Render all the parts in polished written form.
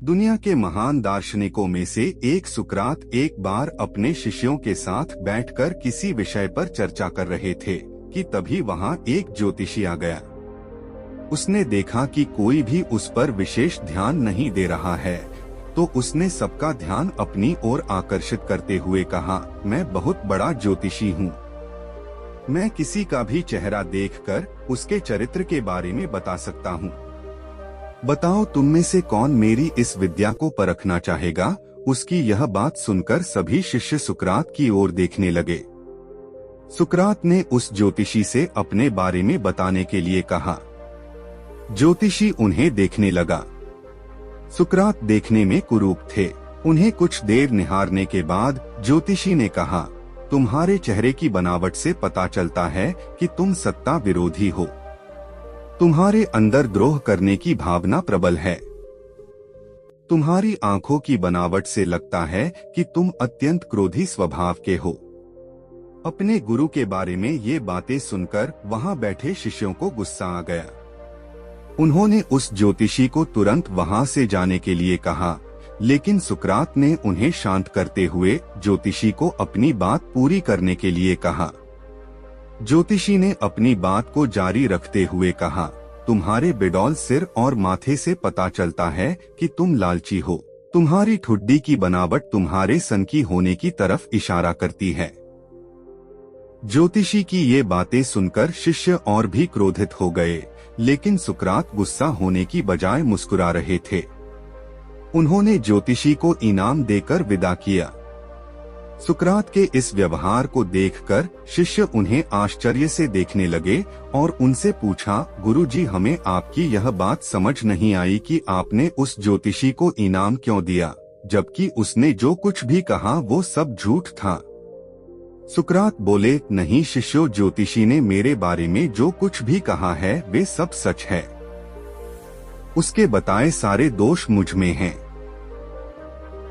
दुनिया के महान दार्शनिकों में से एक सुकरात एक बार अपने शिष्यों के साथ बैठकर किसी विषय पर चर्चा कर रहे थे कि तभी वहां एक ज्योतिषी आ गया। उसने देखा कि कोई भी उस पर विशेष ध्यान नहीं दे रहा है, तो उसने सबका ध्यान अपनी ओर आकर्षित करते हुए कहा, मैं बहुत बड़ा ज्योतिषी हूँ। मैं किसी का भी चेहरा देखकर उसके चरित्र के बारे में बता सकता हूँ। बताओ तुम में से कौन मेरी इस विद्या को परखना चाहेगा। उसकी यह बात सुनकर सभी शिष्य सुकरात की ओर देखने लगे। सुकरात ने उस ज्योतिषी से अपने बारे में बताने के लिए कहा। ज्योतिषी उन्हें देखने लगा। सुकरात देखने में कुरूप थे। उन्हें कुछ देर निहारने के बाद ज्योतिषी ने कहा, तुम्हारे चेहरे की बनावट से पता चलता है कि तुम सत्ता विरोधी हो। तुम्हारे अंदर द्रोह करने की भावना प्रबल है। तुम्हारी आंखों की बनावट से लगता है कि तुम अत्यंत क्रोधी स्वभाव के हो। अपने गुरु के बारे में ये बातें सुनकर वहां बैठे शिष्यों को गुस्सा आ गया। उन्होंने उस ज्योतिषी को तुरंत वहां से जाने के लिए कहा, लेकिन सुकरात ने उन्हें शांत करते हुए ज्योतिषी को अपनी बात पूरी करने के लिए कहा। ज्योतिषी ने अपनी बात को जारी रखते हुए कहा, तुम्हारे बेडौल सिर और माथे से पता चलता है कि तुम लालची हो। तुम्हारी ठुड्डी की बनावट तुम्हारे सनकी होने की तरफ इशारा करती है। ज्योतिषी की ये बातें सुनकर शिष्य और भी क्रोधित हो गए, लेकिन सुकरात गुस्सा होने की बजाय मुस्कुरा रहे थे। उन्होंने ज्योतिषी को इनाम देकर विदा किया। सुकरात के इस व्यवहार को देखकर शिष्य उन्हें आश्चर्य से देखने लगे और उनसे पूछा, गुरुजी, हमें आपकी यह बात समझ नहीं आई कि आपने उस ज्योतिषी को इनाम क्यों दिया, जबकि उसने जो कुछ भी कहा वो सब झूठ था। सुकरात बोले, नहीं शिष्यों, ज्योतिषी ने मेरे बारे में जो कुछ भी कहा है वे सब सच है। उसके बताए सारे दोष मुझ में हैं।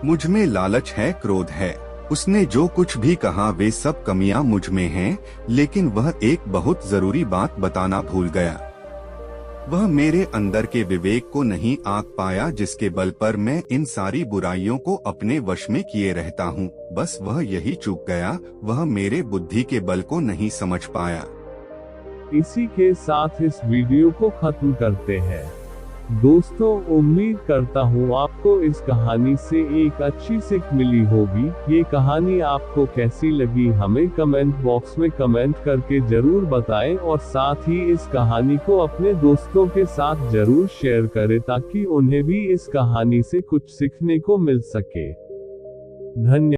मुझ में लालच है, क्रोध है। उसने जो कुछ भी कहा वे सब कमियां मुझ में हैं, लेकिन वह एक बहुत जरूरी बात बताना भूल गया। वह मेरे अंदर के विवेक को नहीं आंक पाया, जिसके बल पर मैं इन सारी बुराइयों को अपने वश में किए रहता हूँ। बस वह यही चूक गया, वह मेरे बुद्धि के बल को नहीं समझ पाया। इसी के साथ इस वीडियो को खत्म करते हैं। दोस्तों, उम्मीद करता हूँ आपको इस कहानी से एक अच्छी सीख मिली होगी। ये कहानी आपको कैसी लगी हमें कमेंट बॉक्स में कमेंट करके जरूर बताएं और साथ ही इस कहानी को अपने दोस्तों के साथ जरूर शेयर करें ताकि उन्हें भी इस कहानी से कुछ सीखने को मिल सके। धन्यवाद।